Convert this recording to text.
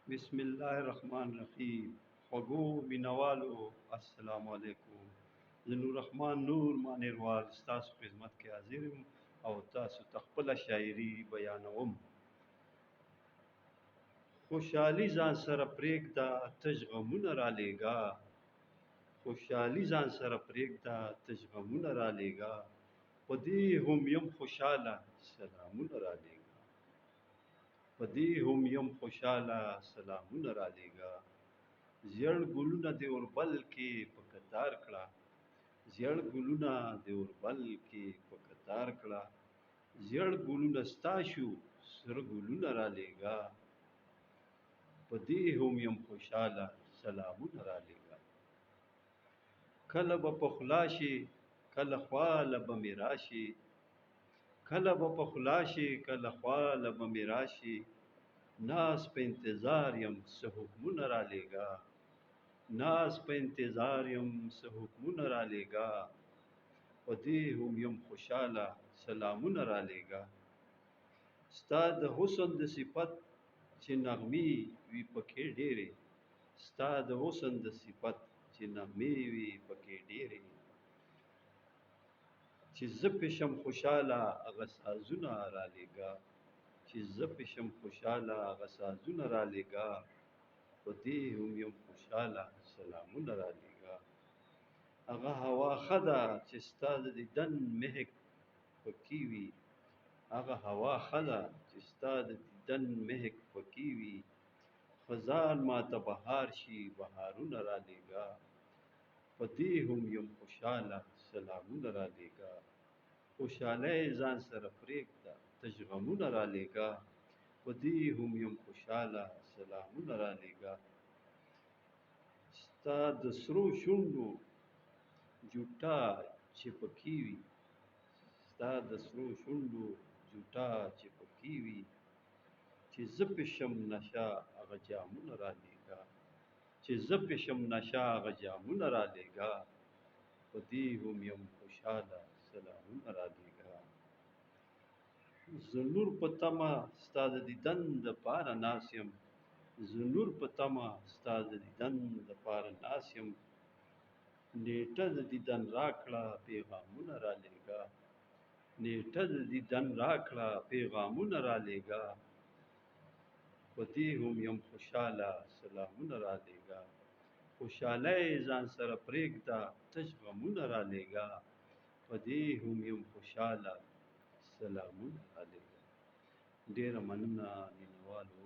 بسم الله الرحمن الرحیم. خوږو مینوالو السلام علیکم. زه نور رحمان نور مانیروال ستاسو خدمت کې حاضر یم او تاسو ته خپله شاعري بیانوم. خوشحالي ځان سره پرېږده تش غمونه رالېږه، خوشحالي ځان سره پرېږده تش غمونه رالېږه، په دې هم یم خوشحاله سلامونه رالېږه، په دې هم یم خوشحاله سلامونه رالېږه. زیړ ګلونه دې اوربل کې په کتار کړه، زیړ ګلونه دې اوربل کې په کتار کړه، زیړ ګلونه ستا شو سره ګلونه رالېږه، په دې هم یم خوشحاله سلامونه رالېږه. کله به په خولا شي کله خواله به مې راشي، کله به په خولا شي کله خواله به مې راشي، ناز په انتظار یم څه حکمونه رالېږه، ناز په انتظار یم څه حکمونه رالېږه، په دې هم یم خوشحاله سلامونه رالېږه. ستا د حسن د صفت چې نغمې وي پکې ډېرې، ستا د حسن د صفت چې نغمې وي پکې ډېرې، چې زه پې شم خوشحاله هغه سازونه رالېږه، چې زه پې شم خوشحاله هغه سازونه رالېږه، په دې هم یم خوشحاله سلامونه رالېږه. هغه هوا ښه ده چې ستا د دیدن مهک پکې وي، هغه هوا ښه ده چې ستا د دیدن مهک پکې وي، خزان ماته بهار شي بهارونه رالېږه، په دې هم یم خوشحاله سلامونه رالېږه. خوشحالۍ ځان سره پرېږده تش غمونه رالېږه، په دې هم یم خوشحاله سلامونه رالېږه. ستا د سرو شونډو جوټه چې پکې وي، ستا د سرو شونډو جوټه چې پکې وي، چې زه پې شم نشه هغه جامونه رالېږه، چې زه پې شم نشه هغه جامونه رالېږه، په دې هم یم خوشحاله سلامونه رالېږه. زه نور په تمه ستا د دیدن دپاره ناست یم، زه نور په تمه ستا د دیدن دپاره ناست یم، نیټه د دیدن راکړه پیغامونه رالېږه، نیټه د دیدن راکړه پیغامونه رالېږه، په دې هم یم خوشحاله سلامونه رالېږه. خوشحالۍ ځان سره پرېږده تش غمونه رالېږه، په دې هم یم خوشحاله سلامونه رالېږه. ډېره مننه مینهوالو.